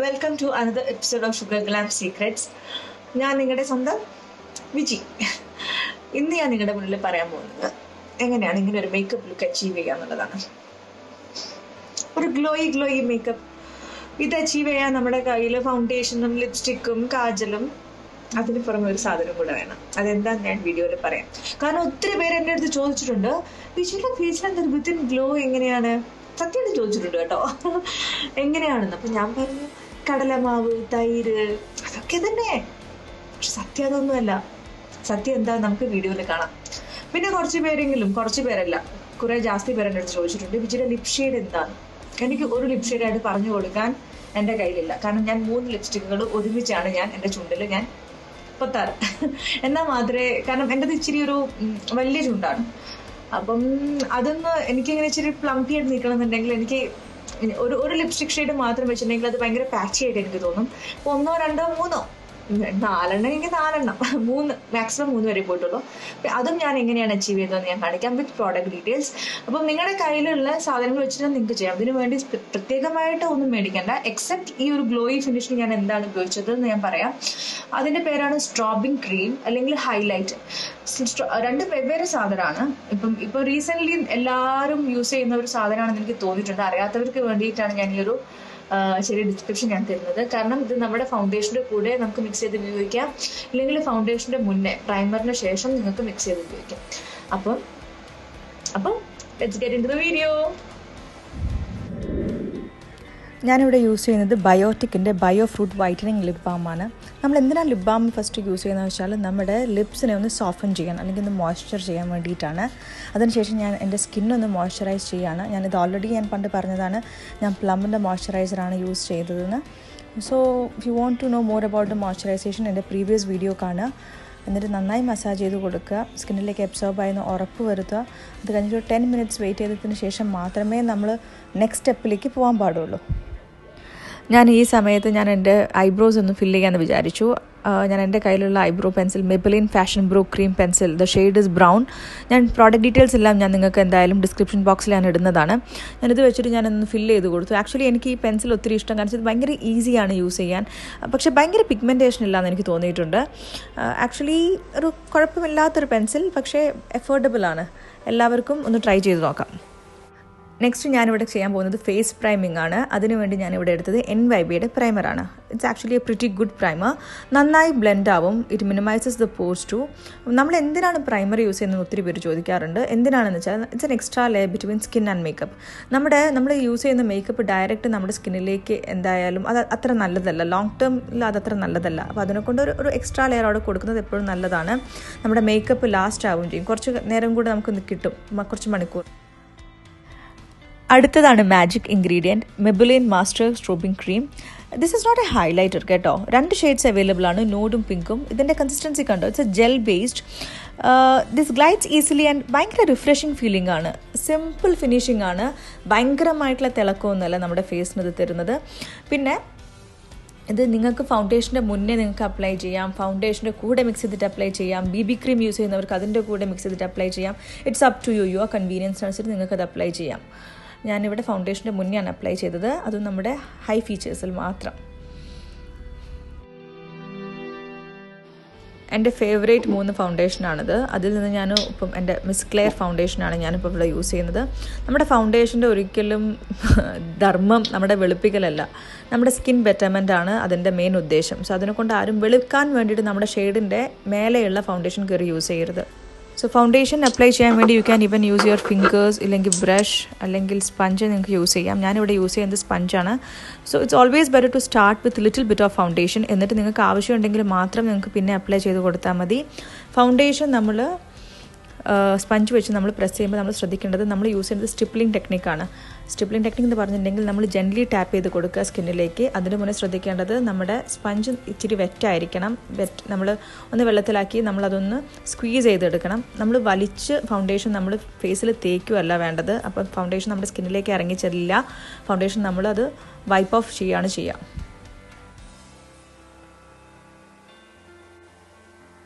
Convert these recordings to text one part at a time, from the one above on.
Welcome to another episode of SugarGlam Secrets. ഞാൻ നിങ്ങളുടെ സ്വന്തം വിജി. ഇന്ന് ഞാൻ നിങ്ങളുടെ മുന്നിൽ പറയാൻ പോകുന്നത് എങ്ങനെയാണ് ഇങ്ങനെ ഒരു മേക്കപ്പ് ലുക്ക് അച്ചീവ് ചെയ്യുക എന്നുള്ളതാണ്. ഒരു ഗ്ലോയി മേക്കപ്പ് ഇത് അച്ചീവ് ചെയ്യാൻ നമ്മുടെ കയ്യിൽ ഫൗണ്ടേഷനും ലിപ്സ്റ്റിക്കും കാജലും അതിന് പുറമെ ഒരു സാധനം കൂടെ വേണം. അതെന്താന്ന് ഞാൻ വീഡിയോയിൽ പറയാം. കാരണം ഒത്തിരി പേര് എൻ്റെ അടുത്ത് ചോദിച്ചിട്ടുണ്ട്, വിജയുടെ ഫേസിൽ വിത്തിൻ ഗ്ലോ എങ്ങനെയാണ്, സത്യമായിട്ട് ചോദിച്ചിട്ടുണ്ട് കേട്ടോ, എങ്ങനെയാണെന്ന്. അപ്പം ഞാൻ പറഞ്ഞു കടലമാവ്, തൈര്, അതൊക്കെ തന്നെ. പക്ഷെ സത്യം അതൊന്നുമല്ല. സത്യം എന്താ നമുക്ക് വീഡിയോയിൽ കാണാം. പിന്നെ കുറച്ച് പേരല്ല, കുറെ ജാസ്തി പേര് എൻ്റെ അടുത്ത് ചോദിച്ചിട്ടുണ്ട്, വിജയുടെ ലിപ് ഷെയ്ഡ് എന്താണ്. എനിക്ക് ഒരു ലിപ് ഷെയ്ഡായിട്ട് പറഞ്ഞു കൊടുക്കാൻ എൻ്റെ കയ്യിലില്ല. കാരണം ഞാൻ 3 ലിപ്സ്റ്റിക്കുകൾ ഒരുമിച്ചാണ് ഞാൻ എൻ്റെ ചുണ്ടിൽ ഞാൻ പൊത്താറ്. എന്നാൽ മാത്രമേ, കാരണം എൻ്റെത് ഇച്ചിരി ഒരു വലിയ ചുണ്ടാണ്. അപ്പം അതൊന്ന് എനിക്കിങ്ങനെ ഇച്ചിരി പ്ലംപി ആയിട്ട് നിൽക്കണമെന്നുണ്ടെങ്കിൽ എനിക്ക് ഒരു ലിപ്സ്റ്റിക് ഷെയ്ഡ് മാത്രം വെച്ചിട്ടുണ്ടെങ്കിൽ അത് ഭയങ്കര പാച്ചി ആയിട്ട് എനിക്ക് തോന്നും. 1, 2, 3 4 എനിക്ക് 4 3 മാക്സിമം 3 വരെ പോയിട്ടുള്ളൂ. അതും ഞാൻ എങ്ങനെയാണ് അച്ചീവ് ചെയ്തതെന്ന് ഞാൻ കാണിക്കാം വിത്ത് പ്രോഡക്റ്റ് ഡീറ്റെയിൽസ്. അപ്പം നിങ്ങളുടെ കയ്യിലുള്ള സാധനങ്ങൾ വെച്ചിട്ട് നിങ്ങൾക്ക് ചെയ്യാം. അതിനു വേണ്ടി പ്രത്യേകമായിട്ട് ഒന്നും മേടിക്കേണ്ട. എക്സെപ്റ്റ് ഈ ഒരു ഗ്ലോയി ഫിനിഷിന് ഞാൻ എന്താണ് ഉപയോഗിച്ചത് എന്ന് ഞാൻ പറയാം. അതിൻ്റെ പേരാണ് സ്ട്രോബിങ് ക്രീം അല്ലെങ്കിൽ ഹൈലൈറ്റ്. 2 വെവ്വേറെ സാധനമാണ്. ഇപ്പം റീസെൻ്റ്ലി എല്ലാവരും യൂസ് ചെയ്യുന്ന ഒരു സാധനമാണെന്ന് എനിക്ക് തോന്നിയിട്ടുണ്ട്. അറിയാത്തവർക്ക് വേണ്ടിയിട്ടാണ് ഞാൻ ഈ ഒരു ചെറിയ ഡിസ്ക്രിപ്ഷൻ ഞാൻ തരുന്നത്. കാരണം ഇത് നമ്മുടെ ഫൗണ്ടേഷൻ്റെ കൂടെ നമുക്ക് മിക്സ് ചെയ്ത് ഉപയോഗിക്കാം, ഇല്ലെങ്കിൽ ഫൗണ്ടേഷൻ്റെ മുന്നേ പ്രൈമറിന് ശേഷം നിങ്ങൾക്ക് മിക്സ് ചെയ്ത് ഉപയോഗിക്കാം. അപ്പം let's get into the video. ഞാനിവിടെ യൂസ് ചെയ്യുന്നത് ബയോട്ടിക്കിൻ്റെ ബയോ ഫ്രൂട്ട് വൈറ്റനിങ് ലിപ് ബാമാണ്. നമ്മൾ എന്തിനാണ് ലിപ് ബാം ഫസ്റ്റ് യൂസ് ചെയ്യുന്നത് വെച്ചാൽ നമ്മുടെ ലിപ്സിനെ ഒന്ന് സോഫൻ ചെയ്യാൻ അല്ലെങ്കിൽ ഒന്ന് മോയ്സ്ചർ ചെയ്യാൻ വേണ്ടിയിട്ടാണ്. അതിനുശേഷം ഞാൻ എൻ്റെ സ്കിന്നൊന്ന് മോയ്സ്ചറൈസ് ചെയ്യുകയാണ്. ഞാനിത് ഓൾറെഡി ഞാൻ പണ്ട് പറഞ്ഞതാണ്, ഞാൻ പ്ലമ്മിൻ്റെ മോയ്സ്ചറൈസറാണ് യൂസ് ചെയ്തതെന്ന്. So if you want to know more about the moisturisation എൻ്റെ പ്രീവിയസ് വീഡിയോ കാണുക. എന്നിട്ട് നന്നായി മസാജ് ചെയ്ത് കൊടുക്കുക, സ്കിന്നിലേക്ക് അബ്സോർബ് ആയെന്ന് ഉറപ്പ് വരുത്തുക. അത് കഴിഞ്ഞിട്ട് 10 മിനിറ്റ്സ് വെയിറ്റ് ചെയ്തതിന് ശേഷം മാത്രമേ നമ്മൾ നെക്സ്റ്റ് സ്റ്റെപ്പിലേക്ക് പോകാൻ പാടുള്ളൂ. ഞാൻ ഈ സമയത്ത് ഞാൻ എൻ്റെ ഐബ്രോസ് ഒന്ന് ഫില്ല് ചെയ്യാമെന്ന് വിചാരിച്ചു. ഞാൻ എൻ്റെ കയ്യിലുള്ള eyebrow pencil മെബലിൻ fashion bro cream pencil, the shade is brown. ഞാൻ പ്രോഡക്റ്റ് ഡീറ്റെയിൽസ് എല്ലാം ഞാൻ നിങ്ങൾക്ക് എന്തായാലും ഡിസ്ക്രിപ്ഷൻ ബോക്സിൽ ഞാൻ ഇടുന്നതാണ്. ഞാനിത് വെച്ചിട്ട് ഞാനൊന്ന് ഫില്ല് ചെയ്ത് കൊടുത്തു. ആക്ച്വലി എനിക്ക് ഈ പെൻസിൽ ഒത്തിരി ഇഷ്ടം, കാരണം ഇത് ഭയങ്കര ഈസിയാണ് യൂസ് ചെയ്യാൻ. പക്ഷേ ഭയങ്കര പിഗ്മെൻറ്റേഷൻ ഇല്ലാന്ന് എനിക്ക് തോന്നിയിട്ടുണ്ട്. ആക്ച്വലി ഒരു കുഴപ്പമില്ലാത്തൊരു പെൻസിൽ, പക്ഷേ എഫോർഡബിൾ ആണ്. എല്ലാവർക്കും ഒന്ന് ട്രൈ ചെയ്ത് നോക്കാം. നെക്സ്റ്റ് ഞാനിവിടെ ചെയ്യാൻ പോകുന്നത് ഫേസ് പ്രൈമിംഗ് ആണ്. അതിനുവേണ്ടി ഞാനിവിടെ എടുത്തത് NYBയുടെ പ്രൈമറാണ്. It's actually a pretty good primer. നന്നായി ബ്ലെൻഡ് ആവും. It minimizes the pores too. നമ്മൾ എന്തിനാണ് പ്രൈമർ യൂസ് ചെയ്യുന്നത് ഒത്തിരി പേര് ചോദിക്കാറുണ്ട്. എന്തിനാണെന്ന് വെച്ചാൽ it's an extra layer between skin and makeup. നമ്മൾ യൂസ് ചെയ്യുന്ന മേക്കപ്പ് ഡയറക്റ്റ് നമ്മുടെ സ്കിന്നിലേക്ക് എന്തായാലും അത് അത്ര നല്ലതല്ല, ലോങ് ടേമിൽ അതത്ര നല്ലതല്ല. അപ്പോൾ അതിനെക്കൊണ്ട് ഒരു എക്സ്ട്രാ ലെയർ അവിടെ കൊടുക്കുന്നത് എപ്പോഴും നല്ലതാണ്. നമ്മുടെ മേക്കപ്പ് ലാസ്റ്റ് ആവുകയും ചെയ്യും. കുറച്ച് നേരം കൂടെ നമുക്ക് കിട്ടും, കുറച്ച് മണിക്കൂർ. അടുത്തതാണ് magic ingredient, Maybelline master strobing cream. This is not a highlighter കേട്ടോ. 2 ഷെയ്ഡ്സ് അവൈലബിൾ ആണ്, ന്യൂഡും പിങ്കും. ഇതിൻ്റെ കൺസിസ്റ്റൻസി കണ്ടോ, it's A gel based. This glides easily and ഭയങ്കര റിഫ്രഷിങ് ഫീലിംഗ് ആണ്. സിമ്പിൾ ഫിനിഷിംഗ് ആണ്, ഭയങ്കരമായിട്ടുള്ള തിളക്കമൊന്നുമല്ല നമ്മുടെ ഫേസിന് ഇത് തരുന്നത്. പിന്നെ ഇത് നിങ്ങൾക്ക് ഫൗണ്ടേഷൻ്റെ മുന്നേ നിങ്ങൾക്ക് അപ്ലൈ ചെയ്യാം, ഫൗണ്ടേഷൻ്റെ കൂടെ മിക്സ് ചെയ്തിട്ട് അപ്ലൈ ചെയ്യാം. BB ക്രീം യൂസ് ചെയ്യുന്നവർക്ക് അതിൻ്റെ കൂടെ മിക്സ് ചെയ്തിട്ട് അപ്ലൈ ചെയ്യാം. It's up to your convenience അനുസരിച്ച് നിങ്ങൾക്കത് അപ്ലൈ ചെയ്യാം. ഞാനിവിടെ ഫൗണ്ടേഷൻ്റെ മുന്നെയാണ് അപ്ലൈ ചെയ്തത്, അതും നമ്മുടെ ഹൈ ഫീച്ചേഴ്സിൽ മാത്രം. എൻ്റെ ഫേവറേറ്റ് 3 ഫൗണ്ടേഷനാണിത്. അതിൽ നിന്ന് ഞാൻ ഇപ്പം എൻ്റെ മിസ് ക്ലെയർ ഫൗണ്ടേഷനാണ് ഞാനിപ്പോൾ ഇവിടെ യൂസ് ചെയ്യുന്നത്. നമ്മുടെ ഫൗണ്ടേഷൻ്റെ ഒരിക്കലും ധർമ്മം നമ്മുടെ വെളുപ്പിക്കലല്ല, നമ്മുടെ സ്കിൻ ബെറ്റർമെൻ്റ് ആണ് അതിൻ്റെ മെയിൻ ഉദ്ദേശം. സോ അതിനെക്കൊണ്ട് ആരും വെളുക്കാൻ വേണ്ടിയിട്ട് നമ്മുടെ ഷെയ്ഡിൻ്റെ മേലെയുള്ള ഫൗണ്ടേഷൻ കയറി യൂസ് ചെയ്യരുത്. സോ ഫൗണ്ടേഷൻ അപ്ലൈ ചെയ്യാൻ വേണ്ടി you can even use your fingers, ഇല്ലെങ്കിൽ ബ്രഷ്, അല്ലെങ്കിൽ സ്പഞ്ച് നിങ്ങൾക്ക് യൂസ് ചെയ്യാം. ഞാനിവിടെ യൂസ് ചെയ്യുന്നത് സ്പഞ്ചാണ്. So it's always better to start with little bit of foundation. എന്നിട്ട് നിങ്ങൾക്ക് ആവശ്യമുണ്ടെങ്കിൽ മാത്രം നിങ്ങൾക്ക് പിന്നെ അപ്ലൈ ചെയ്ത് കൊടുത്താൽ മതി. ഫൗണ്ടേഷൻ നമ്മൾ സ്പഞ്ച് വെച്ച് നമ്മൾ പ്രസ് ചെയ്യുമ്പോൾ നമ്മൾ ശ്രദ്ധിക്കേണ്ടത്, നമ്മൾ യൂസ് ചെയ്യുന്നത് സ്റ്റിപ്ലിംഗ് ടെക്നിക്കാണ്. സ്റ്റിപ്ലിംഗ് ടെക്നിക്ക് എന്ന് പറഞ്ഞിട്ടുണ്ടെങ്കിൽ നമ്മൾ ജെൻ്റ്ലി ടാപ്പ് ചെയ്ത് കൊടുക്കുക സ്കിന്നിലേക്ക്. അതിന് മുന്നേ ശ്രദ്ധിക്കേണ്ടത് നമ്മുടെ സ്പഞ്ച് ഇച്ചിരി വെറ്റായിരിക്കണം. നമ്മൾ ഒന്ന് വെള്ളത്തിലാക്കി നമ്മളതൊന്ന് സ്ക്വീസ് ചെയ്തെടുക്കണം. നമ്മൾ വലിച്ച് ഫൗണ്ടേഷൻ നമ്മൾ ഫേസിൽ തേക്കുകയല്ല വേണ്ടത്. അപ്പോൾ ഫൗണ്ടേഷൻ നമ്മുടെ സ്കിന്നിലേക്ക് ഇറങ്ങി ചെല്ലില്ല. ഫൗണ്ടേഷൻ നമ്മളത് വൈപ്പ് ഓഫ് ചെയ്യുകയാണ് ചെയ്യുക.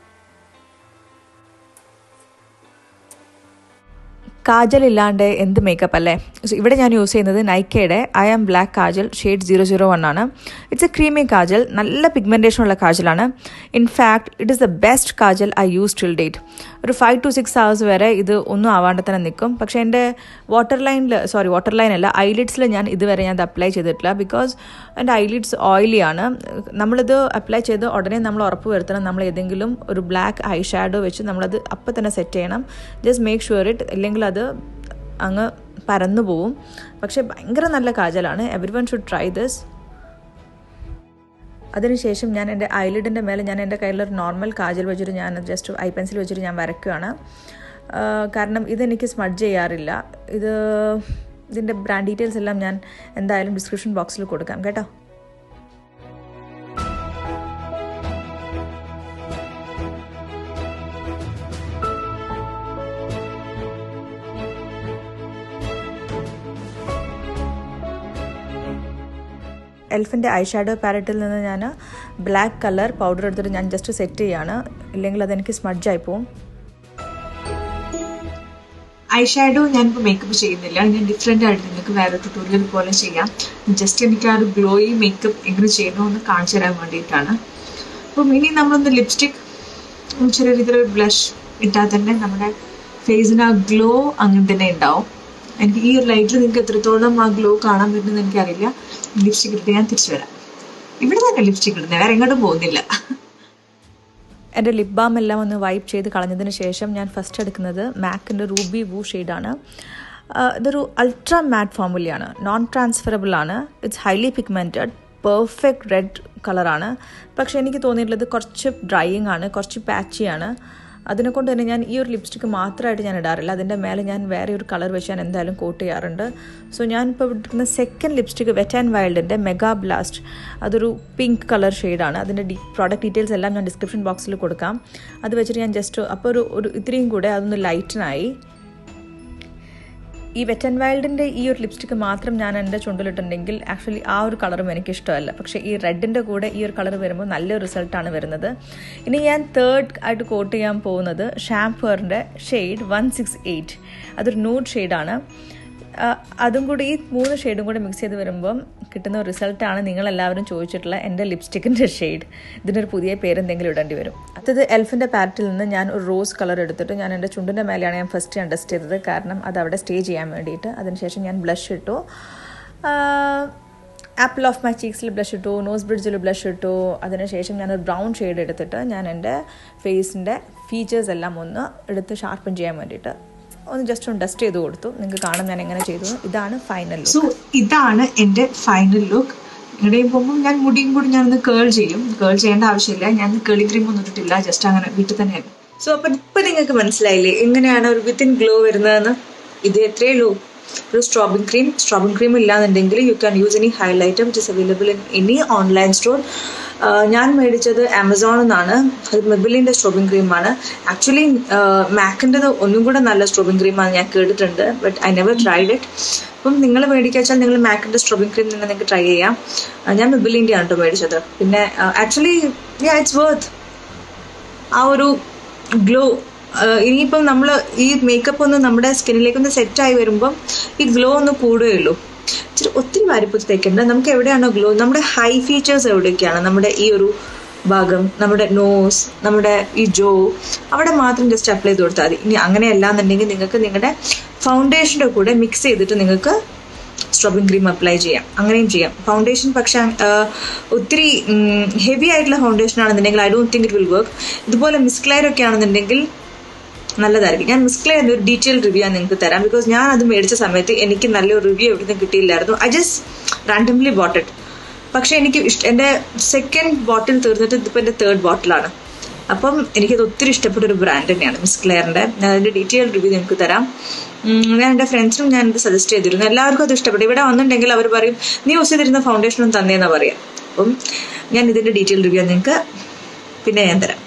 കാജൽ ഇല്ലാണ്ട് എന്ത് മേക്കപ്പ് അല്ലേ. ഇവിടെ ഞാൻ യൂസ് ചെയ്യുന്നത് നൈക്കയുടെ I am black kajal shade 001 ആണ്. ഇറ്റ്സ് എ ക്രീമി കാജൽ, നല്ല പിഗ്മെൻറ്റേഷൻ ഉള്ള കാജലാണ്. In fact it is the best kajal I use till date. ഒരു 5 to 6 hours വരെ ഇത് ഒന്നും ആവാണ്ട് തന്നെ നിൽക്കും. പക്ഷേ എൻ്റെ വാട്ടർ ലൈൻ അല്ല, ഐലിഡ്സിൽ ഞാൻ ഇതുവരെ ഞാൻ അപ്ലൈ ചെയ്തിട്ടില്ല. ബിക്കോസ് എൻ്റെ ഐലിഡ്സ് ഓയിലി ആണ്. നമ്മളിത് അപ്ലൈ ചെയ്ത് ഉടനെ നമ്മൾ ഉറപ്പ് വരുത്തണം നമ്മൾ ഏതെങ്കിലും ഒരു ബ്ലാക്ക് ഐ ഷാഡോ വെച്ച് നമ്മളത് അപ്പം തന്നെ സെറ്റ് ചെയ്യണം. ജസ്റ്റ് മേക്ക് ഷുവർ ഇറ്റ്, ഇല്ലെങ്കിൽ അത് അങ്ങ് പരന്നു പോവും. പക്ഷേ ഭയങ്കര നല്ല കാജലാണ്. Everyone should try this. അതിനുശേഷം ഞാൻ എൻ്റെ ഐലിഡിൻ്റെ മേലെ ഞാൻ എൻ്റെ കയ്യിലൊരു നോർമൽ കാജൽ വെച്ചിട്ട് ഞാൻ ജസ്റ്റ് ഐ പെൻസിൽ വെച്ചിട്ട് ഞാൻ വരയ്ക്കുകയാണ്. കാരണം ഇതെനിക്ക് സ്മഡ്ജ് ചെയ്യാറില്ല. ഇതിൻ്റെ ബ്രാൻഡ് ഡീറ്റെയിൽസ് എല്ലാം ഞാൻ എന്തായാലും ഡിസ്ക്രിപ്ഷൻ ബോക്സിൽ കൊടുക്കാം കേട്ടോ. എൽഫിൻ്റെ ഐ ഷാഡോ പാലറ്റിൽ നിന്ന് ഞാൻ ബ്ലാക്ക് കളർ പൗഡർ എടുത്തിട്ട് ഞാൻ ജസ്റ്റ് സെറ്റ് ചെയ്യാണ്, ഇല്ലെങ്കിൽ അതെനിക്ക് സ്മഡ്ജായി പോവും. ഐ ഷാഡോ ഞാനിപ്പോൾ മേക്കപ്പ് ചെയ്യുന്നില്ല, ഞാൻ ഡിഫറെൻ്റ് ആയിട്ട് നിങ്ങൾക്ക് വേറെ ട്യൂട്ടോറിയൽ പോലെ ചെയ്യാം. ജസ്റ്റ് എനിക്ക് ആ ഒരു ഗ്ലോയി മേക്കപ്പ് എങ്ങനെ ചെയ്യണമെന്ന് കാണിച്ചു തരാൻ വേണ്ടിയിട്ടാണ്. അപ്പം ഇനി നമ്മളൊന്ന് ലിപ്സ്റ്റിക് ചെറിയ രീതിയിലൊരു ബ്ലഷ് ഇട്ടാൽ തന്നെ നമ്മുടെ ഫേസിന് ആ ഗ്ലോ അങ്ങനെ തന്നെ ഉണ്ടാവും. എനിക്ക് ഈ ഒരു ലൈറ്റിൽ നിങ്ങൾക്ക് എത്രത്തോളം ആ ഗ്ലോ കാണാൻ പറ്റുമെന്ന് എനിക്കറിയില്ല. ലിപ്സ്റ്റിക് ഇട്ടിട്ട് ഞാൻ തിരിച്ചു വരാം. ഇവിടെ തന്നെ ലിപ്സ്റ്റിക് ഇടുന്നത്, വേറെ എങ്ങോട്ടും പോകുന്നില്ല. എൻ്റെ ലിപ് ബാം എല്ലാം ഒന്ന് വൈപ്പ് ചെയ്ത് കളഞ്ഞതിന് ശേഷം ഞാൻ ഫസ്റ്റ് എടുക്കുന്നത് മാക്കിൻ്റെ റൂബി വൂ ഷെയ്ഡാണ്. ഇതൊരു അൾട്രാ മാറ്റ് ഫോമുലയാണ്, നോൺ ട്രാൻസ്ഫറബിൾ ആണ്. It's highly pigmented, perfect red കളറാണ്. പക്ഷേ എനിക്ക് തോന്നിയിട്ടുള്ളത് കുറച്ച് ഡ്രൈയിങ് ആണ്, കുറച്ച് പാച്ചിയാണ്. അതിനെക്കൊണ്ട് തന്നെ ഞാൻ ഈ ഒരു ലിപ്സ്റ്റിക്ക് മാത്രമായിട്ട് ഞാൻ ഇടാറില്ല. അതിൻ്റെ മേലെ ഞാൻ വേറെ ഒരു കളർ വെച്ച് ഞാൻ എന്തായാലും കോട്ട് ചെയ്യാറുണ്ട്. സോ ഞാനിപ്പോൾ എടുക്കുന്ന സെക്കൻഡ് ലിപ്സ്റ്റിക്ക് വെറ്റ് ആൻഡ് വൈൽഡിൻ്റെ മെഗാ ബ്ലാസ്റ്റ്. അതൊരു പിങ്ക് കളർ ഷെയ്ഡാണ്. അതിൻ്റെ പ്രോഡക്റ്റ് ഡീറ്റെയിൽസ് എല്ലാം ഞാൻ ഡിസ്ക്രിപ്ഷൻ ബോക്സിൽ കൊടുക്കാം. അത് വെച്ചിട്ട് ഞാൻ ജസ്റ്റ് അപ്പോൾ ഒരു ഇത്രയും കൂടെ അതൊന്ന് ലൈറ്റനായി. ഈ വെറ്റ് ആൻഡ് വൈൽഡിൻ്റെ ഈ ഒരു ലിപ്സ്റ്റിക്ക് മാത്രം ഞാൻ എൻ്റെ ചുണ്ടിലിട്ടുണ്ടെങ്കിൽ ആക്ച്വലി ആ ഒരു കളറും എനിക്കിഷ്ടമല്ല. പക്ഷേ ഈ റെഡിൻ്റെ കൂടെ ഈ ഒരു കളർ വരുമ്പോൾ നല്ലൊരു റിസൾട്ടാണ് വരുന്നത്. ഇനി ഞാൻ തേർഡ് ആയിട്ട് കോട്ട് ചെയ്യാൻ പോകുന്നത് ഷാംപൂറിൻ്റെ ഷെയ്ഡ് 168. അതൊരു ന്യൂഡ് ഷെയ്ഡാണ്. അതും കൂടി ഈ 3 ഷെയ്ഡും കൂടെ മിക്സ് ചെയ്ത് വരുമ്പം കിട്ടുന്ന റിസൾട്ടാണ് നിങ്ങളെല്ലാവരും ചോദിച്ചിട്ടുള്ള എൻ്റെ ലിപ്സ്റ്റിക്കിൻ്റെ ഷെയ്ഡ്. ഇതിനൊരു പുതിയ പേരെന്തെങ്കിലും ഇടേണ്ടി വരും. അടുത്തത് എൽഫിൻ്റെ പാലറ്റിൽ നിന്ന് ഞാൻ ഒരു റോസ് കളർ എടുത്തിട്ട് ഞാൻ എൻ്റെ ചുണ്ടിൻ്റെ മേലെയാണ് ഞാൻ ഫസ്റ്റ് ഞാൻ ടെസ്റ്റ് ചെയ്തത്, കാരണം അത് അവിടെ സ്റ്റേ ചെയ്യാൻ വേണ്ടിയിട്ട്. അതിനുശേഷം ഞാൻ ബ്ലഷ് ഇട്ടു, ആപ്പിൾ ഓഫ് മൈ ചീക്സിൽ ബ്ലഷ് ഇട്ടു, നോസ് ബ്രിഡ്ജിൽ ബ്ലഷ് ഇട്ടു. അതിനുശേഷം ഞാനൊരു ബ്രൗൺ ഷെയ്ഡ് എടുത്തിട്ട് ഞാൻ എൻ്റെ ഫേസിൻ്റെ ഫീച്ചേഴ്സ് എല്ലാം ഒന്ന് എടുത്ത് ഷാർപ്പൻ ചെയ്യാൻ വേണ്ടിയിട്ട് ഒന്ന് ജസ്റ്റ് ഒന്ന് ടെസ്റ്റ് ചെയ്ത് കൊടുത്തു. നിങ്ങൾക്ക് കാണാം ഞാൻ എങ്ങനെ ചെയ്തു. ഇതാണ് ഫൈനൽ ലുക്ക്. സോ ഇതാണ് എൻ്റെ ഫൈനൽ ലുക്ക്. ഇവിടെയും പോകുമ്പോൾ ഞാൻ മുടിയും കൂടി ഞാനൊന്ന് കേൾ ചെയ്യും. കേൾ ചെയ്യേണ്ട ആവശ്യമില്ല, ഞാൻ കേളി ക്രീം ഒന്നും ഇട്ടിട്ടില്ല, ജസ്റ്റ് അങ്ങനെ വീട്ടിൽ തന്നെയാണ്. സോ അപ്പം ഇപ്പം നിങ്ങൾക്ക് മനസ്സിലായില്ലേ എങ്ങനെയാണ് ഒരു വിത്തിൻ ഗ്ലോ വരുന്നതെന്ന്. ഇത് എത്രയേ ഉള്ളൂ, ഒരു സ്ട്രോബിംഗ് ക്രീം ഇല്ലാന്നുണ്ടെങ്കിൽ you can use any highlighter which is available in any online store. ഞാൻ മേടിച്ചത് ആമസോണിൽ നിന്നാണ്. അത് മെബിലിൻ്റെ സ്ട്രോബിംഗ് ക്രീമാണ്. ആക്ച്വലി മാക്കിൻ്റെത് ഒന്നും കൂടെ നല്ല സ്ട്രോബിംഗ് ക്രീമാണ് ഞാൻ കേട്ടിട്ടുണ്ട്, but I never tried it. അപ്പം നിങ്ങൾ മേടിക്കാച്ചാൽ നിങ്ങൾ മാക്കിൻ്റെ സ്ട്രോബിംഗ് ക്രീം തന്നെ നിങ്ങൾക്ക് ട്രൈ ചെയ്യാം. ഞാൻ മെബിലിൻ്റെ ആണ് കേട്ടോ മേടിച്ചത്. പിന്നെ ആക്ച്വലി ഇറ്റ്സ് വർത്ത് ആ ഒരു ഗ്ലോ. ഇനിയിപ്പം നമ്മൾ ഈ മേക്കപ്പ് ഒന്ന് നമ്മുടെ സ്കിന്നിലേക്കൊന്ന് സെറ്റായി വരുമ്പം ഈ ഗ്ലോ ഒന്ന് കൂടുകയുള്ളൂ. ഇച്ചിരി ഒത്തിരി വാരിപ്പൂത്ത് തേക്കേണ്ട. നമുക്ക് എവിടെയാണോ ഗ്ലോ, നമ്മുടെ ഹൈ ഫീച്ചേഴ്സ് എവിടെയൊക്കെയാണ്, നമ്മുടെ ഈ ഒരു ഭാഗം, നമ്മുടെ നോസ്, നമ്മുടെ ഈ ജോ, അവിടെ മാത്രം ജസ്റ്റ് അപ്ലൈ ചെയ്ത് കൊടുത്താൽ മതി. ഇനി അങ്ങനെയല്ല എന്നുണ്ടെങ്കിൽ നിങ്ങൾക്ക് നിങ്ങളുടെ ഫൗണ്ടേഷൻ്റെ കൂടെ മിക്സ് ചെയ്തിട്ട് നിങ്ങൾക്ക് സ്ട്രോബിംഗ് ക്രീം അപ്ലൈ ചെയ്യാം, അങ്ങനെയും ചെയ്യാം. ഫൗണ്ടേഷൻ പക്ഷേ ഒത്തിരി ഹെവി ആയിട്ടുള്ള ഫൗണ്ടേഷൻ ആണെന്നുണ്ടെങ്കിൽ I don't think it will work. ഇതുപോലെ മിസ്ക്ലെയർ ഒക്കെ ആണെന്നുണ്ടെങ്കിൽ നല്ലതായിരിക്കും. ഞാൻ മിസ്ക്ലെയറിൻ്റെ ഒരു ഡീറ്റെയിൽ റിവ്യൂ ഞാൻ നിങ്ങൾക്ക് തരാം. ബിക്കോസ് ഞാൻ അത് മേടിച്ച സമയത്ത് എനിക്ക് നല്ലൊരു റിവ്യൂ എവിടെ നിന്ന് കിട്ടിയില്ലായിരുന്നു. I just randomly bought it. പക്ഷേ എനിക്ക് എൻ്റെ സെക്കൻഡ് ബോട്ടിൽ തീർന്നിട്ട് ഇതിപ്പോൾ എൻ്റെ തേർഡ് ബോട്ടിലാണ്. അപ്പം എനിക്കത് ഒത്തിരി ഇഷ്ടപ്പെട്ട ഒരു ബ്രാൻഡ് തന്നെയാണ് മിസ്ക്ലെയറിൻ്റെ. ഞാൻ അതിൻ്റെ ഡീറ്റെയിൽ റിവ്യൂ നിങ്ങൾക്ക് തരാം. ഞാൻ എൻ്റെ ഫ്രണ്ട്സിനും ഞാനിത് സജസ്റ്റ് ചെയ്തിരുന്നു. എല്ലാവർക്കും അത് ഇഷ്ടപ്പെട്ടു. ഇവിടെ വന്നിട്ടുണ്ടെങ്കിൽ അവർ പറയും നീ യൂസ് ചെയ്തിരുന്ന ഫൗണ്ടേഷനും തന്നേന്നാണ് പറയാം. അപ്പം ഞാൻ ഇതിൻ്റെ ഡീറ്റെയിൽ റിവ്യൂ നിങ്ങൾക്ക് പിന്നെ ഞാൻ തരാം.